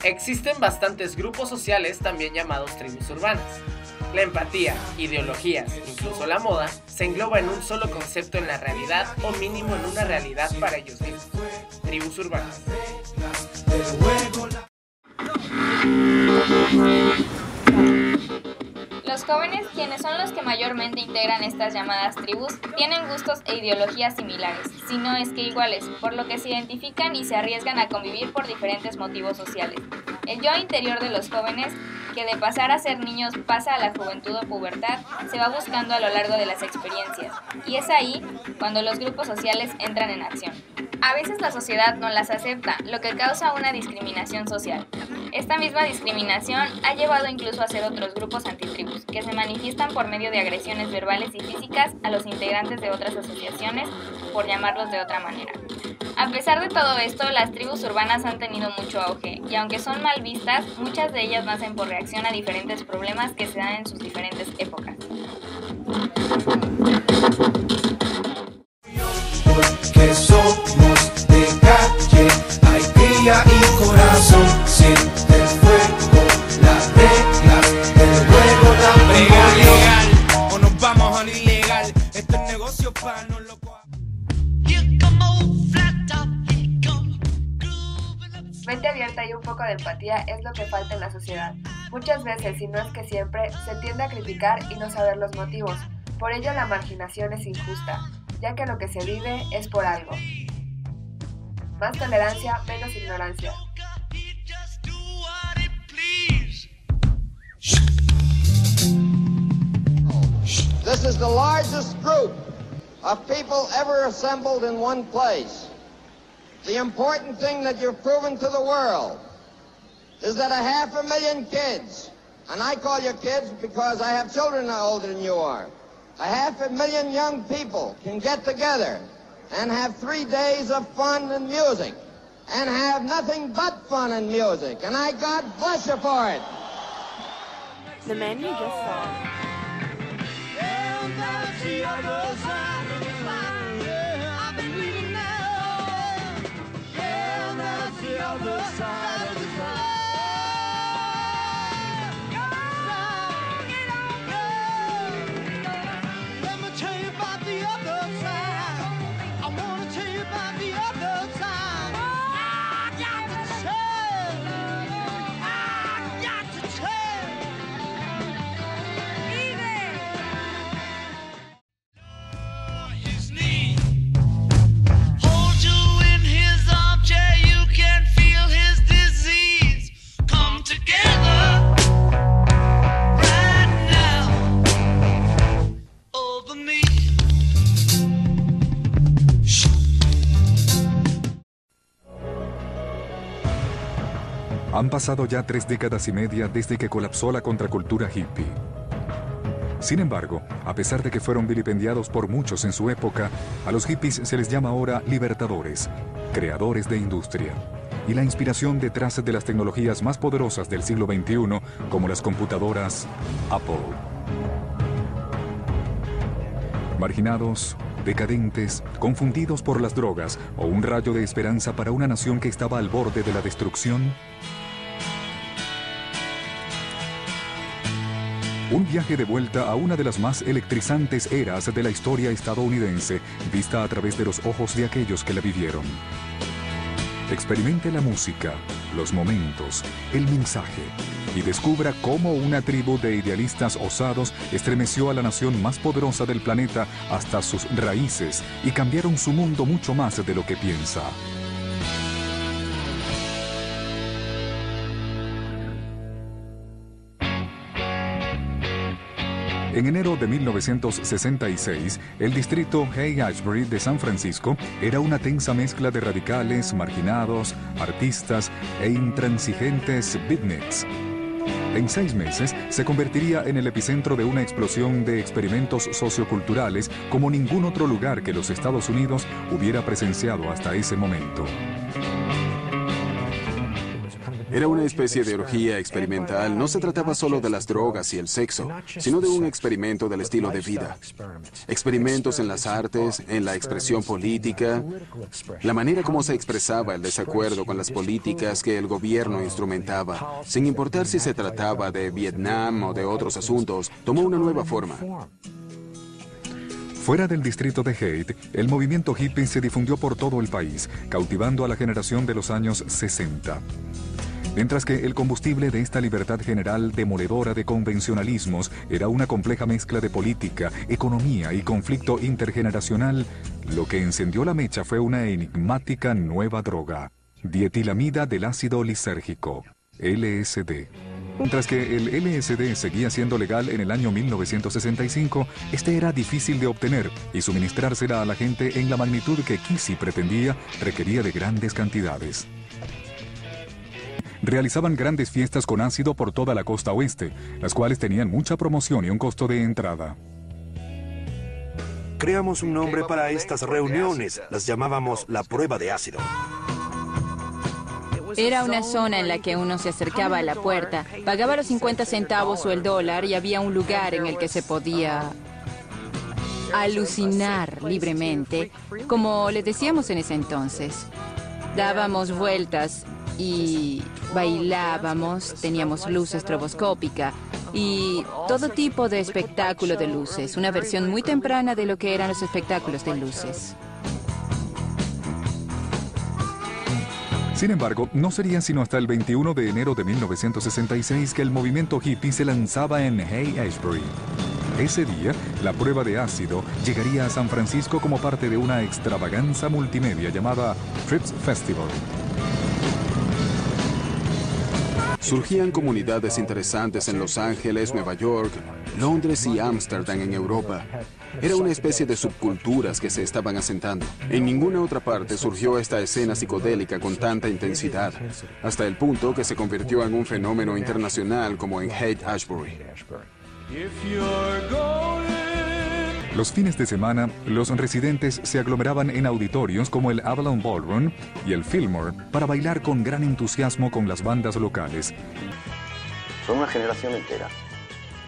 Existen bastantes grupos sociales también llamados tribus urbanas. La empatía, ideologías, incluso la moda, se engloba en un solo concepto en la realidad o mínimo en una realidad para ellos mismos. Tribus urbanas. Los jóvenes, quienes son los que mayormente integran estas llamadas tribus, tienen gustos e ideologías similares, si no es que iguales, por lo que se identifican y se arriesgan a convivir por diferentes motivos sociales. El yo interior de los jóvenes, que de pasar a ser niños pasa a la juventud o pubertad, se va buscando a lo largo de las experiencias, y es ahí cuando los grupos sociales entran en acción. A veces la sociedad no las acepta, lo que causa una discriminación social. Esta misma discriminación ha llevado incluso a hacer otros grupos antitribus, que se manifiestan por medio de agresiones verbales y físicas a los integrantes de otras asociaciones, por llamarlos de otra manera. A pesar de todo esto, las tribus urbanas han tenido mucho auge, y aunque son mal vistas, muchas de ellas nacen por reacción a diferentes problemas que se dan en sus diferentes épocas. Que somos de calle, hay cría y corazón, siente el fuego, las reglas del juego, la legal, o nos vamos a lo ilegal, esto es negocio para no loco. Mente abierta y un poco de empatía es lo que falta en la sociedad. Muchas veces, y no es que siempre, se tiende a criticar y no saber los motivos. Por ello la marginación es injusta, ya que lo que se vive es por algo. Más tolerancia, menos ignorancia. This is the largest group of people ever assembled in one place. The important thing that you've proven to the world is that 500,000 kids, and I call you kids because I have children older than you are, 500,000 young people can get together and have 3 days of fun and music, and have nothing but fun and music, and I God bless you for it. The man you just saw. Han pasado ya 3 décadas y media desde que colapsó la contracultura hippie. Sin embargo, a pesar de que fueron vilipendiados por muchos en su época, a los hippies se les llama ahora libertadores, creadores de industria, y la inspiración detrás de las tecnologías más poderosas del siglo XXI, como las computadoras Apple. Marginados, decadentes, confundidos por las drogas o un rayo de esperanza para una nación que estaba al borde de la destrucción. Un viaje de vuelta a una de las más electrizantes eras de la historia estadounidense, vista a través de los ojos de aquellos que la vivieron. Experimente la música, los momentos, el mensaje, y descubra cómo una tribu de idealistas osados estremeció a la nación más poderosa del planeta hasta sus raíces y cambiaron su mundo mucho más de lo que piensa. En enero de 1966, el distrito Haight-Ashbury de San Francisco era una tensa mezcla de radicales, marginados, artistas e intransigentes beatniks. En 6 meses, se convertiría en el epicentro de una explosión de experimentos socioculturales como ningún otro lugar que los Estados Unidos hubiera presenciado hasta ese momento. Era una especie de orgía experimental. No se trataba solo de las drogas y el sexo, sino de un experimento del estilo de vida. Experimentos en las artes, en la expresión política, la manera como se expresaba el desacuerdo con las políticas que el gobierno instrumentaba, sin importar si se trataba de Vietnam o de otros asuntos, tomó una nueva forma. Fuera del distrito de Haight, el movimiento hippie se difundió por todo el país, cautivando a la generación de los años 60. Mientras que el combustible de esta libertad general demoledora de convencionalismos era una compleja mezcla de política, economía y conflicto intergeneracional, lo que encendió la mecha fue una enigmática nueva droga, dietilamida del ácido lisérgico, LSD. Mientras que el LSD seguía siendo legal en el año 1965, este era difícil de obtener y suministrársela a la gente en la magnitud que Kesey pretendía requería de grandes cantidades. Realizaban grandes fiestas con ácido por toda la costa oeste, las cuales tenían mucha promoción y un costo de entrada. Creamos un nombre para estas reuniones, las llamábamos la prueba de ácido. Era una zona en la que uno se acercaba a la puerta, pagaba los 50 centavos o el dólar y había un lugar en el que se podía alucinar libremente, como le decíamos en ese entonces. Dábamos vueltas y bailábamos, teníamos luz estroboscópica y todo tipo de espectáculo de luces, una versión muy temprana de lo que eran los espectáculos de luces. Sin embargo, no sería sino hasta el 21 de enero de 1966 que el movimiento hippie se lanzaba en Haight-Ashbury. Ese día, la prueba de ácido llegaría a San Francisco como parte de una extravaganza multimedia llamada Trips Festival. Surgían comunidades interesantes en Los Ángeles, Nueva York, Londres y Ámsterdam en Europa. Era una especie de subculturas que se estaban asentando. En ninguna otra parte surgió esta escena psicodélica con tanta intensidad, hasta el punto que se convirtió en un fenómeno internacional como en Haight-Ashbury. Los fines de semana, los residentes se aglomeraban en auditorios como el Avalon Ballroom y el Fillmore para bailar con gran entusiasmo con las bandas locales. Fue una generación entera.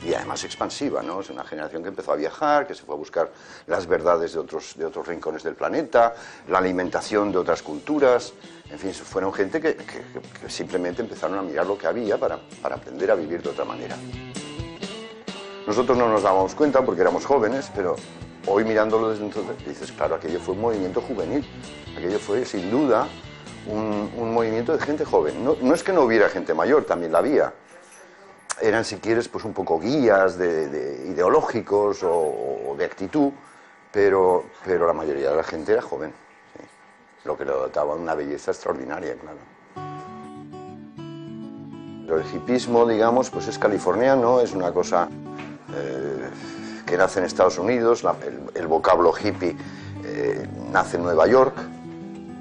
Y además expansiva, ¿no? Es una generación que empezó a viajar, que se fue a buscar las verdades de otros rincones del planeta, la alimentación de otras culturas. En fin, fueron gente que simplemente empezaron a mirar lo que había para aprender a vivir de otra manera. Nosotros no nos dábamos cuenta porque éramos jóvenes, pero hoy mirándolo desde entonces dices, claro, aquello fue un movimiento juvenil. Aquello fue, sin duda, un movimiento de gente joven. No es que no hubiera gente mayor, también la había. Eran, si quieres, pues un poco guías ideológicos o de actitud, pero la mayoría de la gente era joven, sí. Lo que le dotaba una belleza extraordinaria, claro. Pero el hipismo, digamos, pues es californiano, es una cosa que nace en Estados Unidos, el vocablo hippie nace en Nueva York,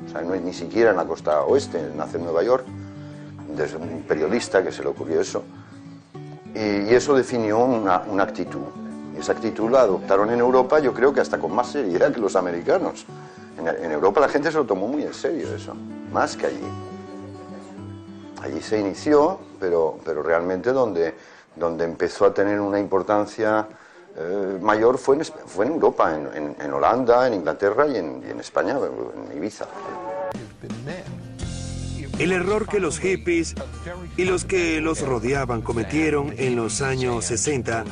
o sea, no es ni siquiera en la costa oeste, nace en Nueva York, desde un periodista que se le ocurrió eso. Y eso definió una actitud. Y esa actitud la adoptaron en Europa, yo creo que hasta con más seriedad que los americanos. En Europa la gente se lo tomó muy en serio eso, más que allí. Allí se inició, pero realmente donde empezó a tener una importancia mayor fue en Europa, en Holanda, en Inglaterra y en España, en Ibiza. El error que los hippies y los que los rodeaban cometieron en los años 60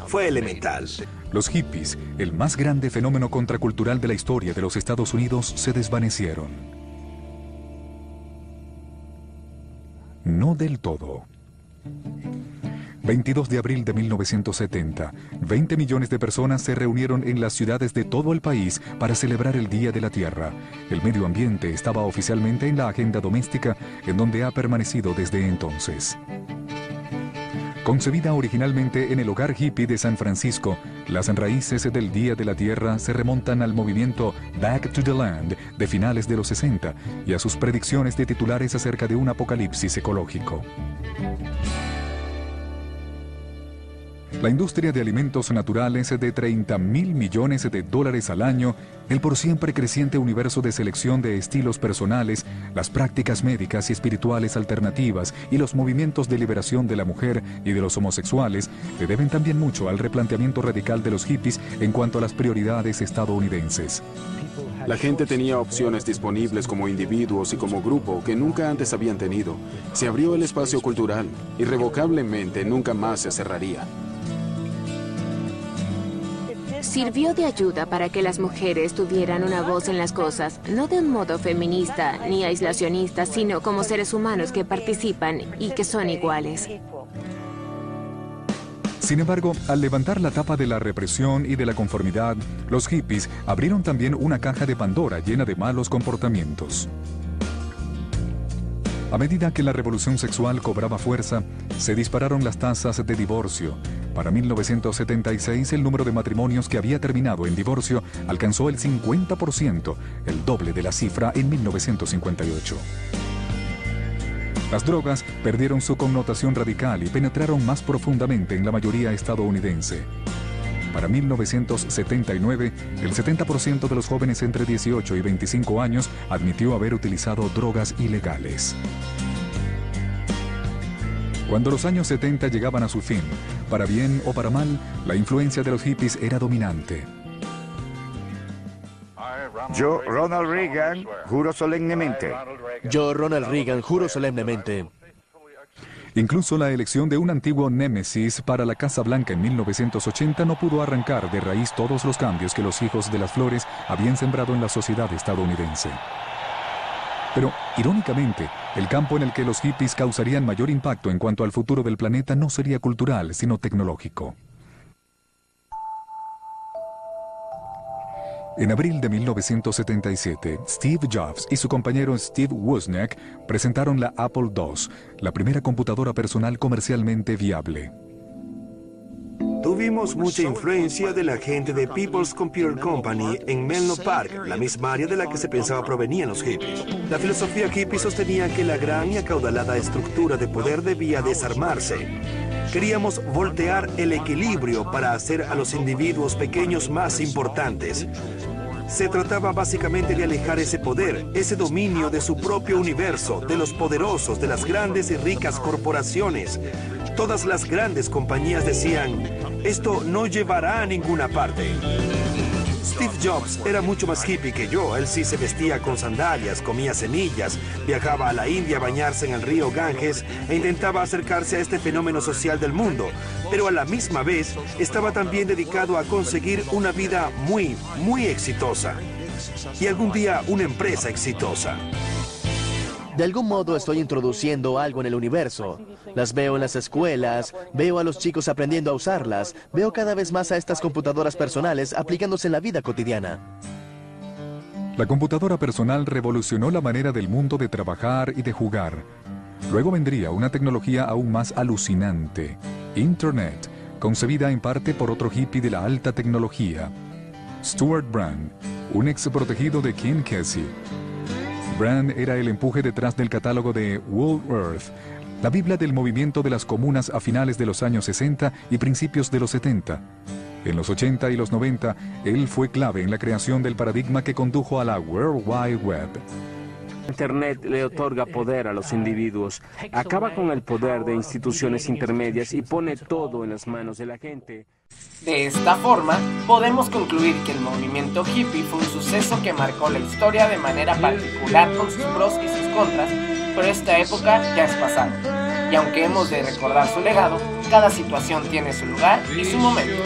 fue elemental. Los hippies, el más grande fenómeno contracultural de la historia de los Estados Unidos, se desvanecieron. No del todo. 22 de abril de 1970, 20 millones de personas se reunieron en las ciudades de todo el país para celebrar el Día de la Tierra. El medio ambiente estaba oficialmente en la agenda doméstica, en donde ha permanecido desde entonces. Concebida originalmente en el hogar hippie de San Francisco, las raíces del Día de la Tierra se remontan al movimiento Back to the Land de finales de los 60 y a sus predicciones de titulares acerca de un apocalipsis ecológico. La industria de alimentos naturales de 30.000 millones de dólares al año, el por siempre creciente universo de selección de estilos personales, las prácticas médicas y espirituales alternativas y los movimientos de liberación de la mujer y de los homosexuales le deben también mucho al replanteamiento radical de los hippies en cuanto a las prioridades estadounidenses. La gente tenía opciones disponibles como individuos y como grupo que nunca antes habían tenido. Se abrió el espacio cultural, irrevocablemente nunca más se cerraría. Sirvió de ayuda para que las mujeres tuvieran una voz en las cosas, no de un modo feminista ni aislacionista, sino como seres humanos que participan y que son iguales. Sin embargo, al levantar la tapa de la represión y de la conformidad, los hippies abrieron también una caja de Pandora llena de malos comportamientos. A medida que la revolución sexual cobraba fuerza, se dispararon las tasas de divorcio. Para 1976, el número de matrimonios que había terminado en divorcio alcanzó el 50%, el doble de la cifra en 1958. Las drogas perdieron su connotación radical y penetraron más profundamente en la mayoría estadounidense. Para 1979, el 70% de los jóvenes entre 18 y 25 años admitió haber utilizado drogas ilegales. Cuando los años 70 llegaban a su fin, para bien o para mal, la influencia de los hippies era dominante. Yo, Ronald Reagan, juro solemnemente. Yo, Ronald Reagan, juro solemnemente. Incluso la elección de un antiguo némesis para la Casa Blanca en 1980 no pudo arrancar de raíz todos los cambios que los hijos de las flores habían sembrado en la sociedad estadounidense. Pero, irónicamente, el campo en el que los hippies causarían mayor impacto en cuanto al futuro del planeta no sería cultural, sino tecnológico. En abril de 1977, Steve Jobs y su compañero Steve Wozniak presentaron la Apple II, la primera computadora personal comercialmente viable. Tuvimos mucha influencia de la gente de People's Computer Company en Menlo Park, la misma área de la que se pensaba provenían los hippies. La filosofía hippie sostenía que la gran y acaudalada estructura de poder debía desarmarse. Queríamos voltear el equilibrio para hacer a los individuos pequeños más importantes. Se trataba básicamente de alejar ese poder, ese dominio de su propio universo, de los poderosos, de las grandes y ricas corporaciones. Todas las grandes compañías decían, esto no llevará a ninguna parte. Steve Jobs era mucho más hippie que yo. Él sí se vestía con sandalias, comía semillas, viajaba a la India a bañarse en el río Ganges e intentaba acercarse a este fenómeno social del mundo. Pero a la misma vez estaba también dedicado a conseguir una vida muy exitosa. Y algún día una empresa exitosa. De algún modo estoy introduciendo algo en el universo. Las veo en las escuelas, veo a los chicos aprendiendo a usarlas, veo cada vez más a estas computadoras personales aplicándose en la vida cotidiana. La computadora personal revolucionó la manera del mundo de trabajar y de jugar. Luego vendría una tecnología aún más alucinante, Internet, concebida en parte por otro hippie de la alta tecnología, Stuart Brand, un ex protegido de Ken Kesey. Brand era el empuje detrás del catálogo de World Earth, la Biblia del movimiento de las comunas a finales de los años 60 y principios de los 70. En los 80 y los 90, él fue clave en la creación del paradigma que condujo a la World Wide Web. Internet le otorga poder a los individuos, acaba con el poder de instituciones intermedias y pone todo en las manos de la gente. De esta forma, podemos concluir que el movimiento hippie fue un suceso que marcó la historia de manera particular con sus pros y sus contras, pero esta época ya es pasada. Y aunque hemos de recordar su legado, cada situación tiene su lugar y su momento.